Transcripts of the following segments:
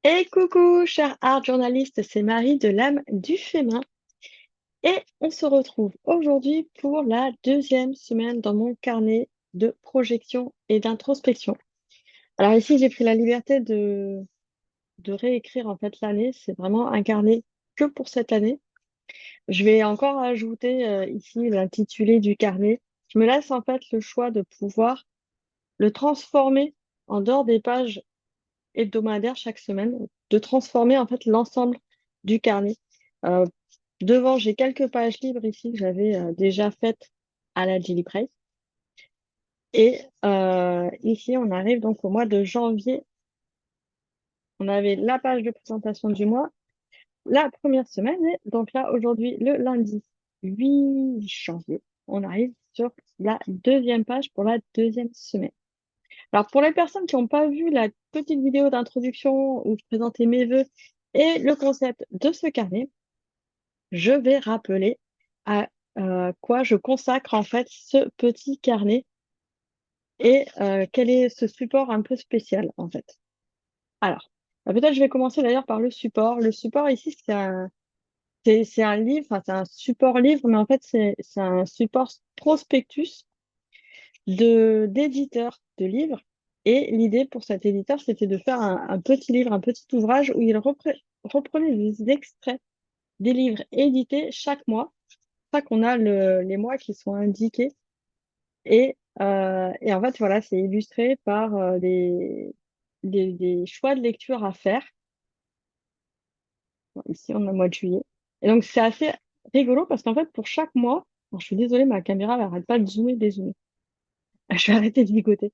Et coucou, cher art journaliste, c'est Marie de l'âme du féminin. Et on se retrouve aujourd'hui pour la deuxième semaine dans mon carnet de projection et d'introspection. Alors ici, j'ai pris la liberté de réécrire en fait l'année. C'est vraiment un carnet que pour cette année. Je vais encore ajouter ici l'intitulé du carnet. Je me laisse en fait le choix de pouvoir le transformer en dehors des pages hebdomadaires chaque semaine, de transformer en fait l'ensemble du carnet. Euh, Devant, j'ai quelques pages libres ici que j'avais déjà faites à la Daily Press. Et ici, on arrive donc au mois de janvier. On avait la page de présentation du mois, la première semaine. Et donc là, aujourd'hui, le lundi 8 janvier, on arrive sur la deuxième page pour la deuxième semaine. Alors, pour les personnes qui n'ont pas vu la petite vidéo d'introduction où je présentais mes vœux et le concept de ce carnet, je vais rappeler à quoi je consacre en fait ce petit carnet et quel est ce support un peu spécial en fait. Alors, peut-être je vais commencer d'ailleurs par le support. Le support ici, c'est un livre, enfin, c'est un support livre, mais en fait, c'est un support prospectus d'éditeur de livres. Et l'idée pour cet éditeur, c'était de faire un petit livre, un petit ouvrage où il reprenait des extraits des livres édités chaque mois. C'est ça qu'on a les mois qui sont indiqués. Et en fait, voilà, c'est illustré par des choix de lecture à faire. Bon, ici, on a le mois de juillet. Et donc, c'est assez rigolo parce qu'en fait, pour chaque mois, alors, je suis désolée, ma caméra, elle n'arrête pas de zoomer, dézoomer. Je vais arrêter de ligoter.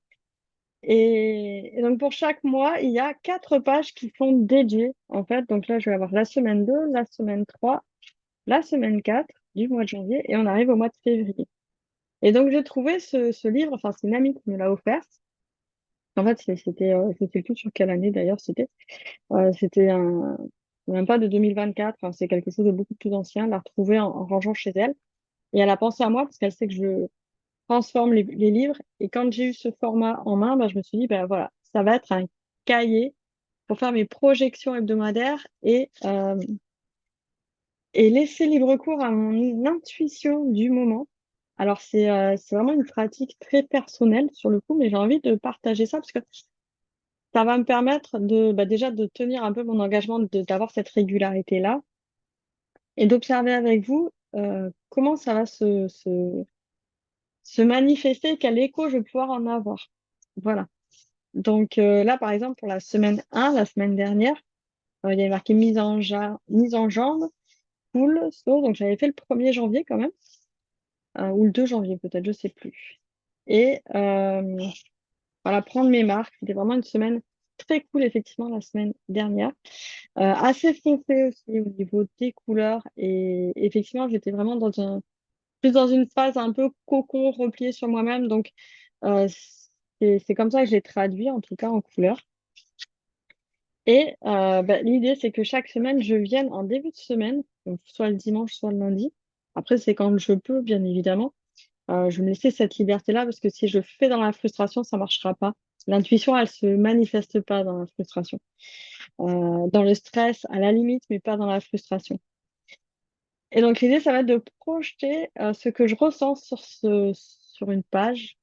Et donc, pour chaque mois, il y a 4 pages qui sont dédiées, en fait. Donc là, je vais avoir la semaine 2, la semaine 3, la semaine 4 du mois de janvier, et on arrive au mois de février. Et donc, j'ai trouvé ce livre, enfin, c'est une amie qui me l'a offert. En fait, je sais plus sur quelle année d'ailleurs c'était. C'était même pas de 2024, enfin, c'est quelque chose de beaucoup plus ancien. Elle l'a retrouvé en rangeant chez elle. Et elle a pensé à moi parce qu'elle sait que je transforme les livres. Et quand j'ai eu ce format en main, bah, je me suis dit, ben voilà, ça va être un cahier pour faire mes projections hebdomadaires et laisser libre cours à mon intuition du moment. Alors, c'est vraiment une pratique très personnelle sur le coup, mais j'ai envie de partager ça parce que ça va me permettre déjà de tenir un peu mon engagement, d'avoir cette régularité-là et d'observer avec vous comment ça va se manifester, quel écho je vais pouvoir en avoir. Voilà. Donc là, par exemple, pour la semaine 1, la semaine dernière, il y avait marqué mise en jambe, cool, slow. Donc j'avais fait le 1er janvier quand même, ou le 2 janvier peut-être, je sais plus. Et voilà, prendre mes marques. C'était vraiment une semaine très cool, effectivement, la semaine dernière. Assez foncé aussi au niveau des couleurs. Et effectivement, j'étais vraiment plus dans une phase un peu cocon, replié sur moi-même. Donc, c'est comme ça que je l'ai traduit, en tout cas en couleur. Et l'idée, c'est que chaque semaine, je vienne en début de semaine, donc soit le dimanche, soit le lundi. Après, c'est quand je peux, bien évidemment. Je me laisser cette liberté-là parce que si je fais dans la frustration, ça marchera pas. L'intuition, elle se manifeste pas dans la frustration. Dans le stress, à la limite, mais pas dans la frustration. Et donc, l'idée, ça va être de projeter ce que je ressens sur une page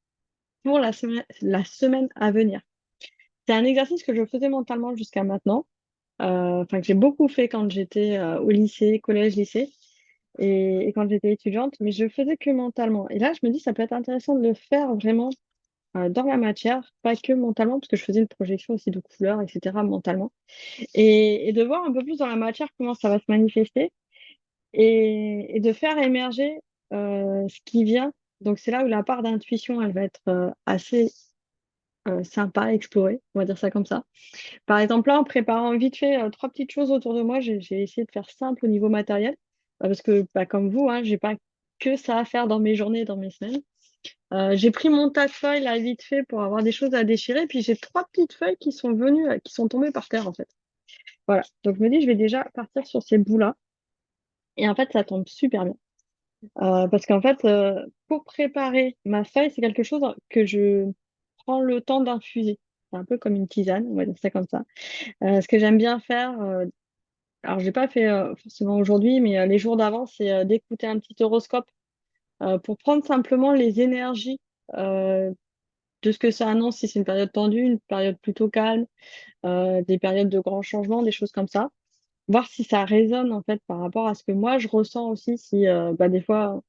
pour la semaine à venir. C'est un exercice que je faisais mentalement jusqu'à maintenant, enfin, que j'ai beaucoup fait quand j'étais au lycée, collège, lycée, et quand j'étais étudiante, mais je le faisais que mentalement. Et là, je me dis, ça peut être intéressant de le faire vraiment dans la matière, pas que mentalement, parce que je faisais une projection aussi de couleurs, etc., mentalement, et de voir un peu plus dans la matière comment ça va se manifester et de faire émerger ce qui vient. Donc, c'est là où la part d'intuition, elle va être assez sympa à explorer, on va dire ça comme ça. Par exemple, là, en préparant vite fait 3 petites choses autour de moi, j'ai essayé de faire simple au niveau matériel, parce que, comme vous, hein, j'ai pas que ça à faire dans mes journées, dans mes semaines. J'ai pris mon tas de feuilles là vite fait pour avoir des choses à déchirer, puis j'ai 3 petites feuilles qui sont venues, qui sont tombées par terre en fait. Voilà. Donc je me dis, je vais déjà partir sur ces bouts-là. Et en fait, ça tombe super bien. Parce qu'en fait, pour préparer ma feuille, c'est quelque chose que je prends le temps d'infuser. C'est un peu comme une tisane, on va dire ça comme ça. Ce que j'aime bien faire, alors j'ai pas fait forcément aujourd'hui, mais les jours d'avant, c'est d'écouter un petit horoscope pour prendre simplement les énergies euh, de ce que ça annonce, si c'est une période tendue, une période plutôt calme, des périodes de grands changements, des choses comme ça. Voir si ça résonne en fait par rapport à ce que moi je ressens aussi, si bah, des fois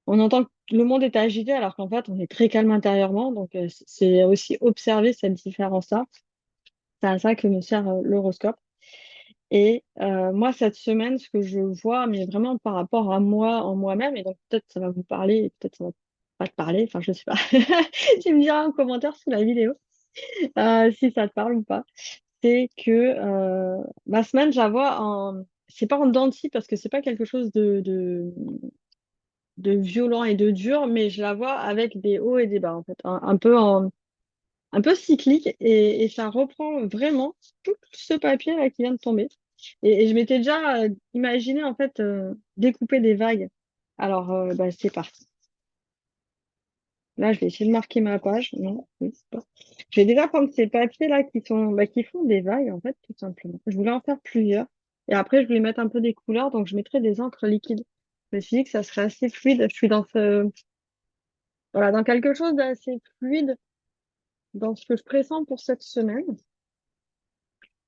on entend que le monde est agité alors qu'en fait on est très calme intérieurement, donc c'est aussi observer cette différence-là. C'est à ça que me sert l'horoscope. Et moi, cette semaine, ce que je vois, mais vraiment par rapport à moi, en moi-même, et donc peut-être ça va vous parler, et peut-être ça va pas te parler, enfin je sais pas. Tu me diras en commentaire sous la vidéo si ça te parle ou pas. C'est que ma semaine, je la vois en... C'est pas en dents de scie parce que c'est pas quelque chose de violent et de dur, mais je la vois avec des hauts et des bas, en fait. Un peu un peu cyclique et ça reprend vraiment tout ce papier là qui vient de tomber. Et je m'étais déjà imaginé en fait découper des vagues. Alors bah, c'est parti. Là, je vais essayer de marquer ma page. Non, oui, c'est pas. Je vais déjà prendre ces papiers là qui sont bah, qui font des vagues en fait tout simplement. Je voulais en faire plusieurs et après je voulais mettre un peu des couleurs donc je mettrais des encres liquides. Je me suis dit que ça serait assez fluide. Je suis dans ce voilà dans quelque chose d'assez fluide dans ce que je pressens pour cette semaine.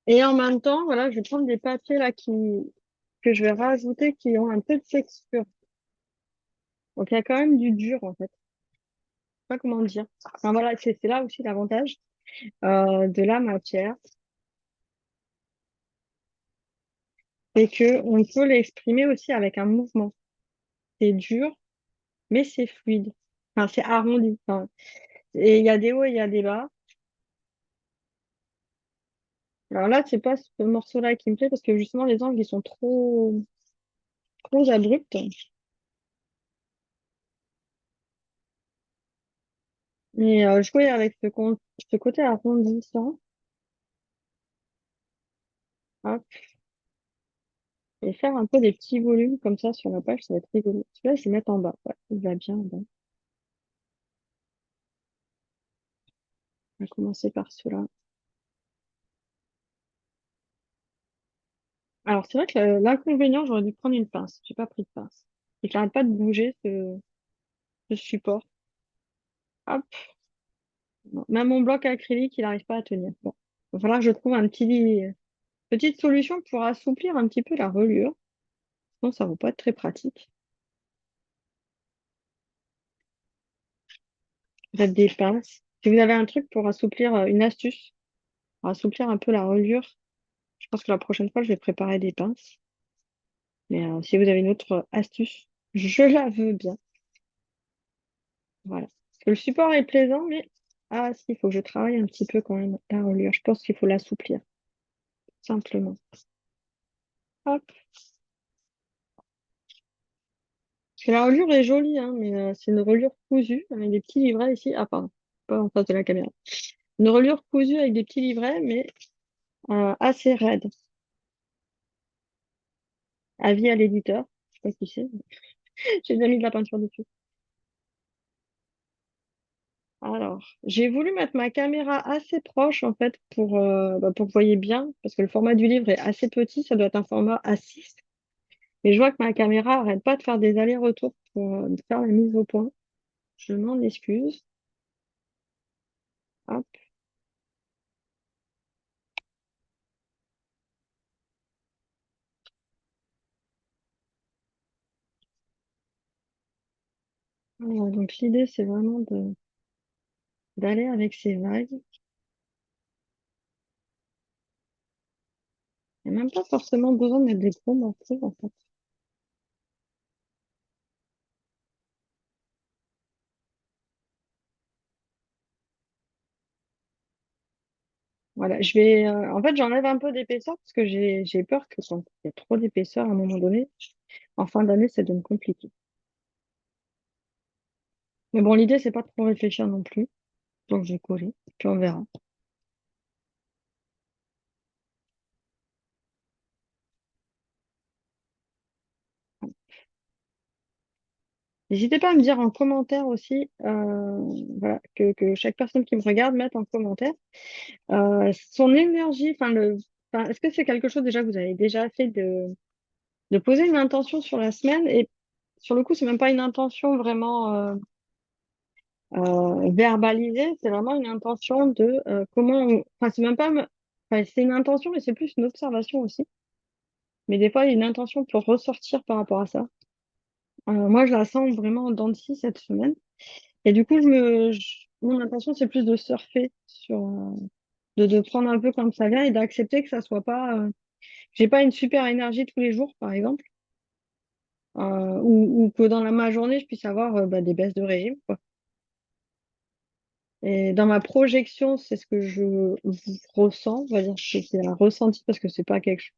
Et en même temps, voilà, je vais prendre des papiers là que je vais rajouter qui ont un peu de texture. Donc il y a quand même du dur en fait. Je sais pas comment dire. Enfin voilà, c'est là aussi l'avantage de la matière, c'est que on peut l'exprimer aussi avec un mouvement. C'est dur, mais c'est fluide. Enfin, c'est arrondi. Enfin, et il y a des hauts et il y a des bas. Alors là, c'est pas ce morceau-là qui me plaît parce que justement les angles ils sont trop abrupts. Mais jouer avec ce côté arrondissant, hop, et faire un peu des petits volumes comme ça sur la page, ça va être rigolo. Celui-là, je vais le mettre en bas. Ouais, il va bien en bas. On va commencer par celui-là. Alors, c'est vrai que l'inconvénient, j'aurais dû prendre une pince. J'ai pas pris de pince. Il n'arrête pas de bouger, ce support. Hop. Bon. Même mon bloc acrylique, il n'arrive pas à tenir. Bon. Il va falloir que je trouve petite solution pour assouplir un petit peu la reliure. Sinon, ça va pas être très pratique. Peut-être des pinces. Si vous avez un truc pour assouplir, une astuce, pour assouplir un peu la reliure, je pense que la prochaine fois, je vais préparer des pinces. Mais si vous avez une autre astuce, je la veux bien. Voilà. Parce que le support est plaisant, mais ah si, il faut que je travaille un petit peu quand même la reliure. Je pense qu'il faut l'assouplir, simplement. Hop. Parce que la reliure est jolie, hein, mais c'est une reliure cousue avec des petits livrets ici. Ah pardon, pas en face de la caméra. Une reliure cousue avec des petits livrets, mais assez raide. Avis à l'éditeur. Je sais pas qui c'est. J'ai déjà mis de la peinture dessus. Alors, j'ai voulu mettre ma caméra assez proche en fait pour que vous voyez bien, parce que le format du livre est assez petit, ça doit être un format A6. Mais je vois que ma caméra arrête pas de faire des allers-retours pour faire la mise au point. Je m'en excuse. Hop. Alors, donc l'idée c'est vraiment d'aller avec ces vagues. Il n'y a même pas forcément besoin de mettre des gros morceaux en fait. Voilà, en fait, j'enlève un peu d'épaisseur parce que j'ai peur que quand il y a trop d'épaisseur à un moment donné, en fin d'année, ça devient compliqué. Mais bon, l'idée, c'est pas de trop réfléchir non plus. Donc, je vais coller, puis on verra. N'hésitez pas à me dire en commentaire aussi, voilà, que chaque personne qui me regarde mette en commentaire son énergie, enfin, est-ce que c'est quelque chose déjà que vous avez déjà fait de poser une intention sur la semaine et sur le coup, c'est même pas une intention vraiment verbalisée, c'est vraiment une intention de enfin, c'est même pas, enfin, c'est une intention, mais c'est plus une observation aussi. Mais des fois, une intention peut ressortir par rapport à ça. Moi, je la sens vraiment en dents de scie cette semaine. Et du coup, mon intention, c'est plus de surfer de prendre un peu comme ça vient et d'accepter que ça soit pas, j'ai pas une super énergie tous les jours, par exemple, ou que dans ma journée, je puisse avoir bah, des baisses de régime, quoi. Et dans ma projection, c'est ce que ressens, on va dire que c'est un ressenti parce que c'est pas quelque chose.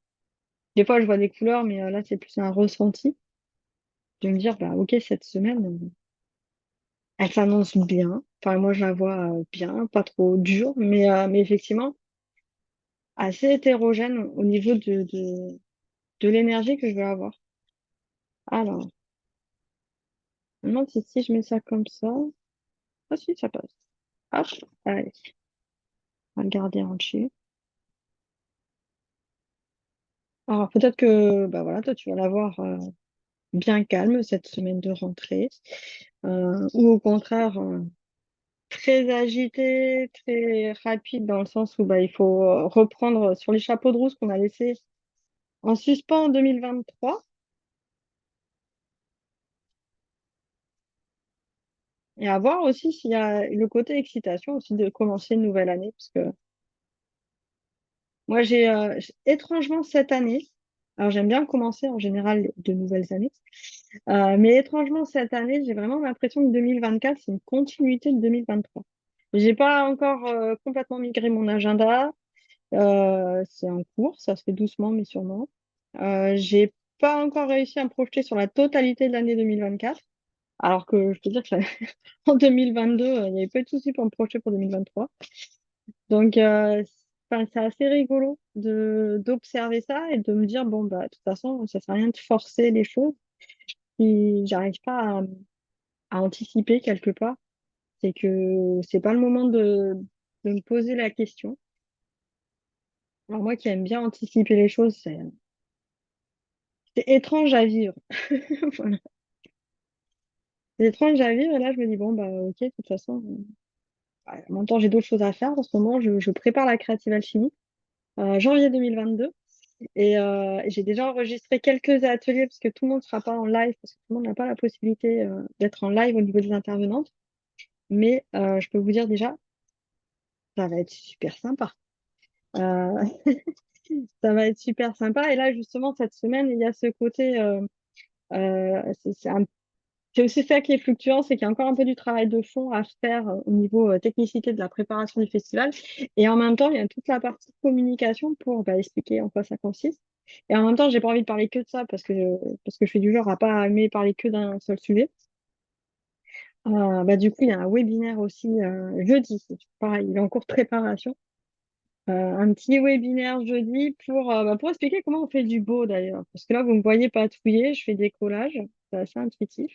Des fois, je vois des couleurs, mais là, c'est plus un ressenti de me dire, bah, ok, cette semaine, elle s'annonce bien. Enfin, moi, je la vois bien, pas trop dure, mais effectivement, assez hétérogène au niveau de l'énergie que je vais avoir. Alors, je me demande si je mets ça comme ça. Ah si, ça passe. Hop, allez, on va le garder entier. Alors, peut-être que, bah voilà, toi, tu vas l'avoir bien calme cette semaine de rentrée. Ou au contraire, très agité, très rapide dans le sens où bah, il faut reprendre sur les chapeaux de roue ce qu'on a laissé en suspens en 2023 et à voir aussi s'il y a le côté excitation aussi de commencer une nouvelle année. Parce que moi, étrangement cette année, alors j'aime bien commencer en général de nouvelles années, mais étrangement cette année, j'ai vraiment l'impression que 2024, c'est une continuité de 2023. J'ai pas encore complètement migré mon agenda. C'est en cours, ça se fait doucement mais sûrement. J'ai pas encore réussi à me projeter sur la totalité de l'année 2024, alors que je peux dire que en 2022, il n'y avait pas de souci pour me projeter pour 2023. Donc, enfin, c'est assez rigolo d'observer ça et de me dire, bon, bah, de toute façon, ça sert à rien de forcer les choses si j'arrive pas à anticiper quelque part. C'est que c'est pas le moment de me poser la question. Alors, moi qui aime bien anticiper les choses, c'est étrange à vivre. Voilà. C'est étrange à vivre et là, je me dis, bon, bah, ok, de toute façon, en même temps, j'ai d'autres choses à faire. En ce moment, je prépare la Creative Alchemy, janvier 2022. Et j'ai déjà enregistré quelques ateliers parce que tout le monde ne sera pas en live, parce que tout le monde n'a pas la possibilité d'être en live au niveau des intervenantes. Mais je peux vous dire déjà, ça va être super sympa. Euh, ça va être super sympa. Et là, justement, cette semaine, il y a ce côté, c'est aussi ça qui est fluctuant, c'est qu'il y a encore un peu du travail de fond à faire au niveau technicité de la préparation du festival. Et en même temps, il y a toute la partie communication pour bah, expliquer en quoi ça consiste. Et en même temps, j'ai pas envie de parler que de ça parce que je suis du genre à pas aimer parler que d'un seul sujet. Bah, du coup, il y a un webinaire aussi jeudi. C'est pareil, il est en cours de préparation. Un petit webinaire jeudi pour expliquer comment on fait du beau d'ailleurs. Parce que là, vous me voyez patouiller, je fais des collages. C'est assez intuitif.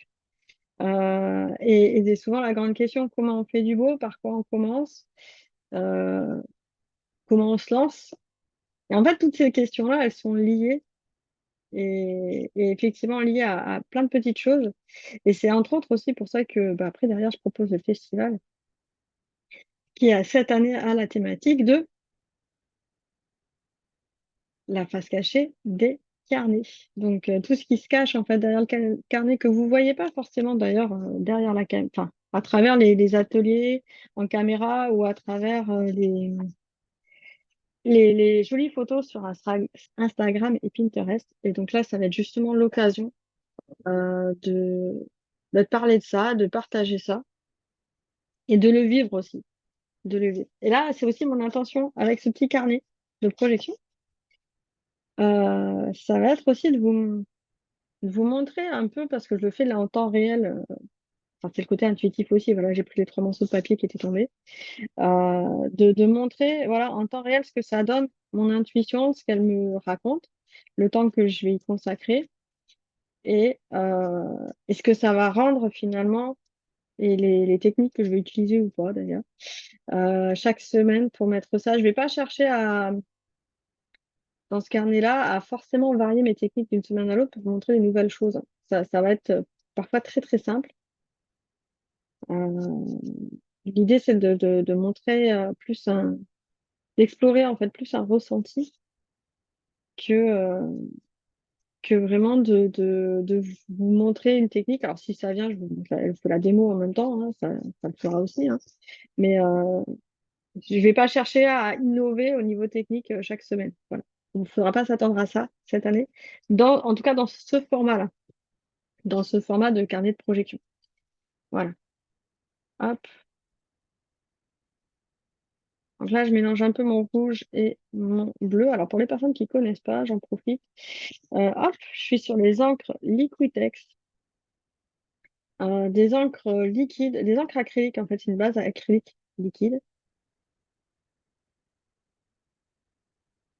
Et c'est souvent la grande question, comment on fait du beau, par quoi on commence, euh, comment on se lance. Et en fait, toutes ces questions-là, elles sont liées et effectivement liées à plein de petites choses. Et c'est entre autres aussi pour ça que bah, après, derrière, je propose le festival qui a cette année à la thématique de la face cachée des carnets. Donc, tout ce qui se cache en fait derrière le carnet que vous voyez pas forcément d'ailleurs derrière la caméra, enfin, à travers les ateliers en caméra ou à travers les jolies photos sur Instagram et Pinterest. Et donc là, ça va être justement l'occasion euh, de, de parler de ça, de partager ça et de le vivre aussi. De le vivre. Et là, c'est aussi mon intention avec ce petit carnet de projection. Ça va être aussi de vous montrer un peu, parce que je le fais là en temps réel. Enfin, c'est le côté intuitif aussi. Voilà, j'ai pris les trois morceaux de papier qui étaient tombés. De montrer voilà, en temps réel ce que ça donne, mon intuition, ce qu'elle me raconte, le temps que je vais y consacrer. et ce que ça va rendre finalement et les techniques que je vais utiliser ou pas d'ailleurs chaque semaine pour mettre ça. Je vais pas chercher dans ce carnet-là, à forcément varier mes techniques d'une semaine à l'autre pour montrer des nouvelles choses. Ça va être parfois très très simple. Euh, L'idée, c'est de montrer d'explorer en fait plus un ressenti que, que vraiment de vous montrer une technique. Alors, si ça vient, je fais la démo en même temps, hein, ça le fera aussi, hein. Mais je vais pas chercher à innover au niveau technique chaque semaine. Voilà. Il ne faudra pas s'attendre à ça cette année, en tout cas dans ce format-là, dans ce format de carnet de projection. Voilà. Hop. Donc là, je mélange un peu mon rouge et mon bleu. Alors pour les personnes qui connaissent pas, j'en profite. Hop, je suis sur les encres Liquitex. Des encres liquides, des encres acryliques en fait, une base acrylique liquide.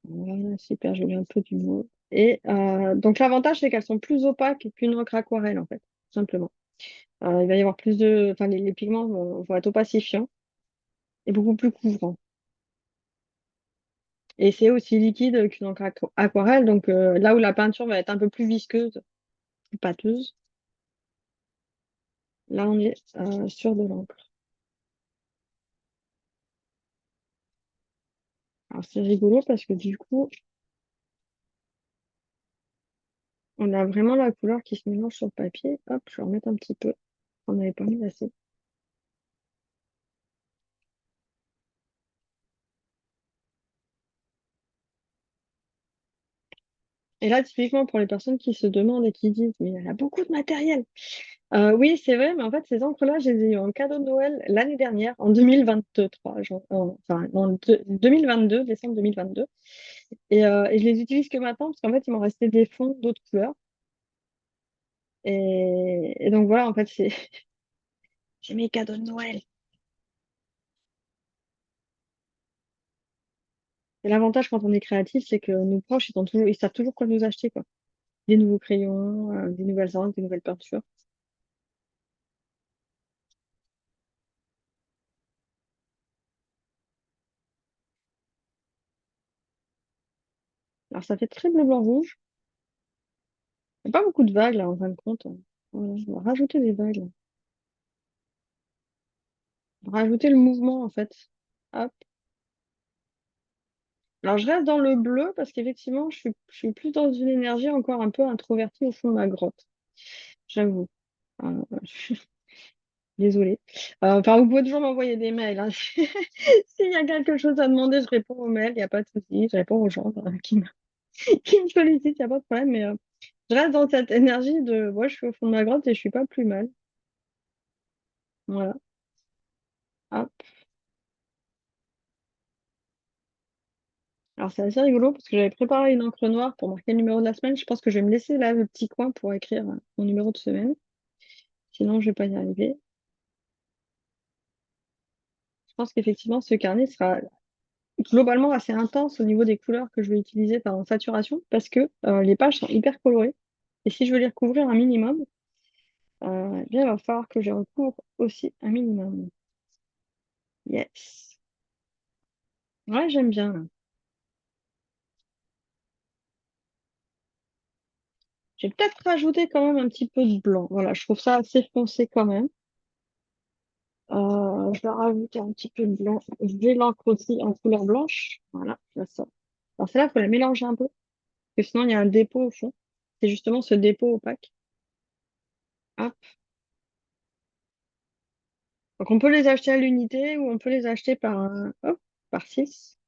Voilà, super, je mets un peu du mauve. Et donc l'avantage, c'est qu'elles sont plus opaques qu'une encre aquarelle en fait, tout simplement. Il va y avoir enfin les pigments vont être opacifiants et beaucoup plus couvrants. Et c'est aussi liquide qu'une encre aquarelle, donc là où la peinture va être un peu plus visqueuse, plus pâteuse, là on est sur de l'encre. Alors c'est rigolo parce que du coup, on a vraiment la couleur qui se mélange sur le papier. Hop, je vais remettre un petit peu. On n'avait pas mis assez. Et là, typiquement, pour les personnes qui se demandent et qui disent, mais elle a beaucoup de matériel. Oui, c'est vrai, mais en fait, ces encres-là, je les ai eues en cadeau de Noël l'année dernière, en 2023, enfin, en 2022, décembre 2022. Et je les utilise que maintenant, parce qu'en fait, il m'en restait des fonds d'autres couleurs. Et donc voilà, en fait, c'est mes cadeaux de Noël. Et l'avantage quand on est créatif, c'est que nos proches, ils savent toujours quoi nous acheter, quoi. Des nouveaux crayons, des nouvelles encres, des nouvelles peintures. Alors, ça fait très bleu, blanc, rouge. Il n'y a pas beaucoup de vagues, là, en fin de compte. Voilà, on va rajouter des vagues, là. On va rajouter le mouvement, en fait. Hop. Alors, je reste dans le bleu parce qu'effectivement, je suis plus dans une énergie encore un peu introvertie au fond de ma grotte. J'avoue. Euh, Désolée. Enfin, vous pouvez toujours m'envoyer des mails, hein. S'il y a quelque chose à demander, je réponds aux mails, il n'y a pas de souci. Je réponds aux gens qui me sollicitent, il n'y a pas de problème. Mais je reste dans cette énergie de moi, je suis au fond de ma grotte et je suis pas plus mal. Voilà. Hop. Alors, c'est assez rigolo parce que j'avais préparé une encre noire pour marquer le numéro de la semaine. Je pense que je vais me laisser là le petit coin pour écrire mon numéro de semaine. Sinon, je vais pas y arriver. Je pense qu'effectivement, ce carnet sera globalement assez intense au niveau des couleurs que je vais utiliser en saturation parce que les pages sont hyper colorées. Et si je veux les recouvrir un minimum, eh bien, il va falloir que je les recouvre aussi un minimum. Yes. Ouais, j'aime bien, là. J'ai peut-être rajouté quand même un petit peu de blanc. Voilà, je trouve ça assez foncé quand même. Je vais rajouter un petit peu de blanc. Je vais l'encre aussi en couleur blanche. Voilà, là, ça. Alors celle-là, il faut la mélanger un peu, parce que sinon il y a un dépôt au fond. C'est justement ce dépôt opaque. Hop. Donc on peut les acheter à l'unité ou on peut les acheter hop, par 6,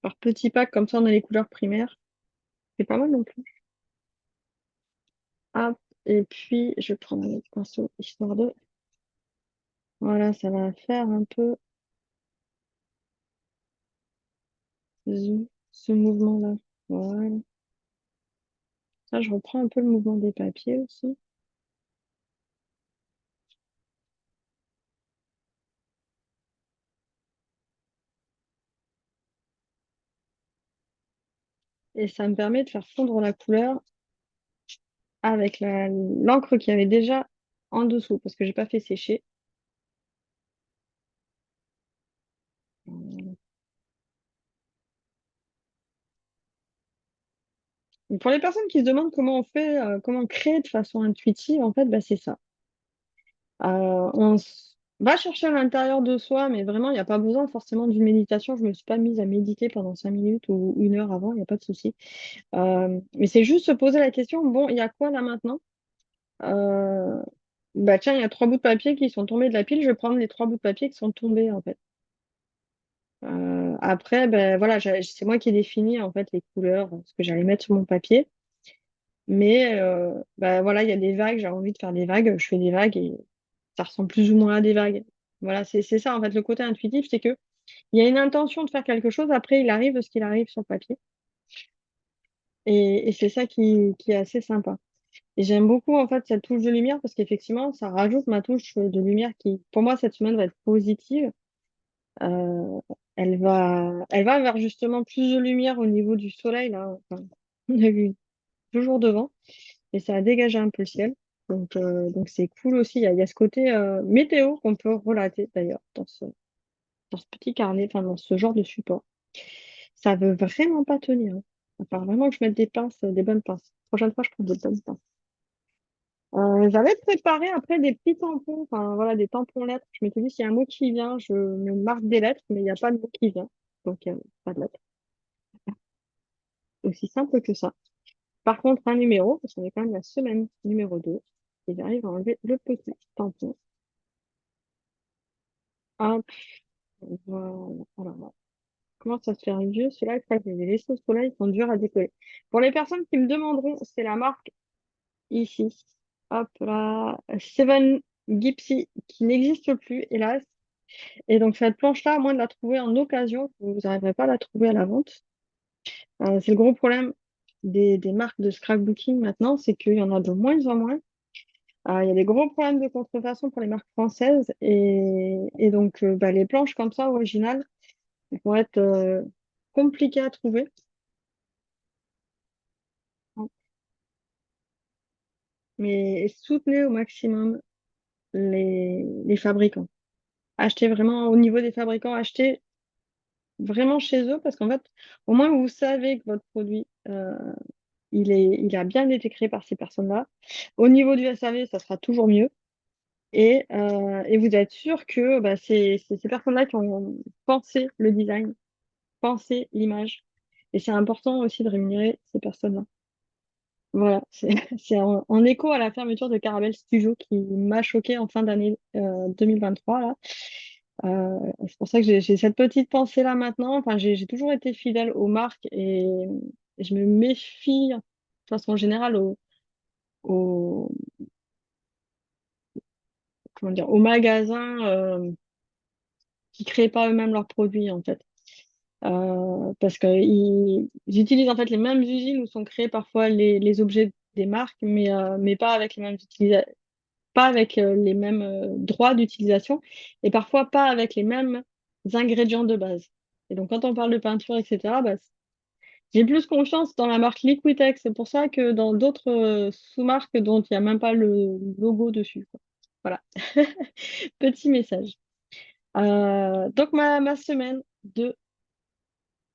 par petit pack, comme ça on a les couleurs primaires. C'est pas mal non plus. Hop. Et puis je prends mon autre pinceau histoire de. Voilà, ça va faire un peu ce mouvement-là. Voilà. Ça, je reprends un peu le mouvement des papiers aussi. Et ça me permet de faire fondre la couleur avec l'encre qu'il y avait déjà en dessous, parce que j'ai pas fait sécher. Et pour les personnes qui se demandent comment on fait, comment on crée de façon intuitive, en fait, bah, c'est ça. On va chercher à l'intérieur de soi, mais vraiment, il n'y a pas besoin forcément d'une méditation. Je me suis pas mise à méditer pendant 5 minutes ou 1 heure avant, il n'y a pas de souci. Mais c'est juste se poser la question, bon, il y a quoi là maintenant? Euh, Bah tiens, il y a 3 bouts de papier qui sont tombés de la pile, je vais prendre les 3 bouts de papier qui sont tombés en fait. Après, ben voilà, c'est moi qui ai défini en fait les couleurs, ce que j'allais mettre sur mon papier. Mais bah voilà, il y a des vagues, j'ai envie de faire des vagues, je fais des vagues et ça ressemble plus ou moins à des vagues. Voilà, c'est ça en fait, le côté intuitif, c'est que il y a une intention de faire quelque chose, après il arrive ce qu'il arrive sur le papier. Et c'est ça qui est assez sympa. Et j'aime beaucoup en fait cette touche de lumière parce qu'effectivement, ça rajoute ma touche de lumière qui, pour moi, cette semaine va être positive. Euh, elle va vers justement plus de lumière au niveau du soleil là. Enfin, on a eu 2 jours de vent et ça a dégagé un peu le ciel. Donc c'est cool aussi. Il y a ce côté météo qu'on peut relater d'ailleurs dans ce petit carnet, enfin dans ce genre de support. Ça veut vraiment pas tenir, hein. Il va falloir vraiment que je mette des pinces, des bonnes pinces. Prochaine fois, je prends des bonnes pinces. J'avais préparé après des petits tampons, enfin voilà, des tampons lettres. Je m'étais dit, s'il y a un mot qui vient, je me marque des lettres, mais il n'y a pas de mot qui vient. Donc, pas de lettres. Aussi simple que ça. Par contre, un numéro, parce qu'on est quand même la semaine numéro 2, et j'arrive à enlever le petit tampon. Hop, voilà. Alors, comment ça se fait un vieux? Ceux-là, je crois que je les ai laissés au soleil, ils sont durs à décoller. Pour les personnes qui me demanderont, c'est la marque ici. Hop là, Seven Gypsy, qui n'existe plus, hélas. Et donc, cette planche-là, à moins de la trouver en occasion, vous n'arriverez pas à la trouver à la vente. C'est le gros problème des marques de scrapbooking maintenant, c'est qu'il y en a de moins en moins. Il y a des gros problèmes de contrefaçon pour les marques françaises. Et donc, bah, les planches comme ça, originales, elles vont être compliquées à trouver. Mais soutenez au maximum les fabricants. Achetez vraiment au niveau des fabricants, achetez vraiment chez eux parce qu'en fait, au moins vous savez que votre produit, il a bien été créé par ces personnes-là. Au niveau du SAV, ça sera toujours mieux. Et vous êtes sûr que bah, c'est ces personnes-là qui ont pensé le design, pensé l'image. Et c'est important aussi de rémunérer ces personnes-là. Voilà, c'est c'est en écho à la fermeture de Caramel Studio qui m'a choquée en fin d'année 2023 là. C'est pour ça que j'ai cette petite pensée-là maintenant. Enfin, j'ai toujours été fidèle aux marques et je me méfie de façon générale aux, comment dire, aux magasins qui créent pas eux-mêmes leurs produits en fait. Parce qu'ils utilisent en fait les mêmes usines où sont créés parfois les objets des marques, mais pas avec les mêmes pas avec les mêmes droits d'utilisation et parfois pas avec les mêmes ingrédients de base. Et donc, quand on parle de peinture, etc., bah, j'ai plus confiance dans la marque Liquitex. C'est pour ça que dans d'autres sous-marques dont il n'y a même pas le logo dessus, quoi. Voilà, petit message. Donc, ma semaine de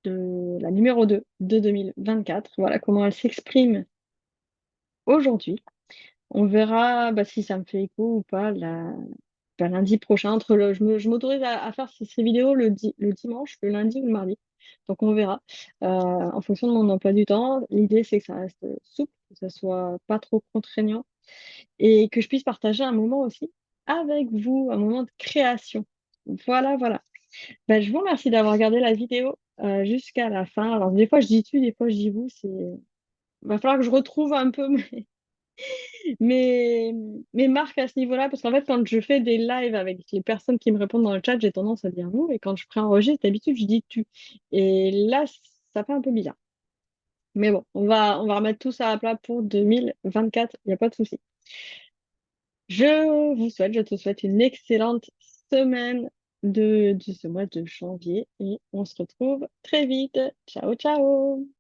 la numéro 2 de 2024, voilà comment elle s'exprime aujourd'hui. On verra bah, si ça me fait écho ou pas bah, lundi prochain. Je m'autorise à faire ces vidéos le dimanche, le lundi ou le mardi. Donc on verra en fonction de mon emploi du temps. L'idée c'est que ça reste souple, que ça soit pas trop contraignant et que je puisse partager un moment aussi avec vous, un moment de création. Voilà, voilà. Bah, je vous remercie d'avoir regardé la vidéo jusqu'à la fin. Alors des fois je dis tu, des fois je dis vous. Va falloir que je retrouve un peu mes, mes marques à ce niveau-là, parce qu'en fait, quand je fais des lives avec les personnes qui me répondent dans le chat, j'ai tendance à dire vous, et quand je préenregistre, d'habitude, je dis tu. Et là, ça fait un peu bizarre. Mais bon, on va remettre tout ça à plat pour 2024, il n'y a pas de souci. Je te souhaite une excellente semaine de ce mois de janvier, et on se retrouve très vite. Ciao, ciao!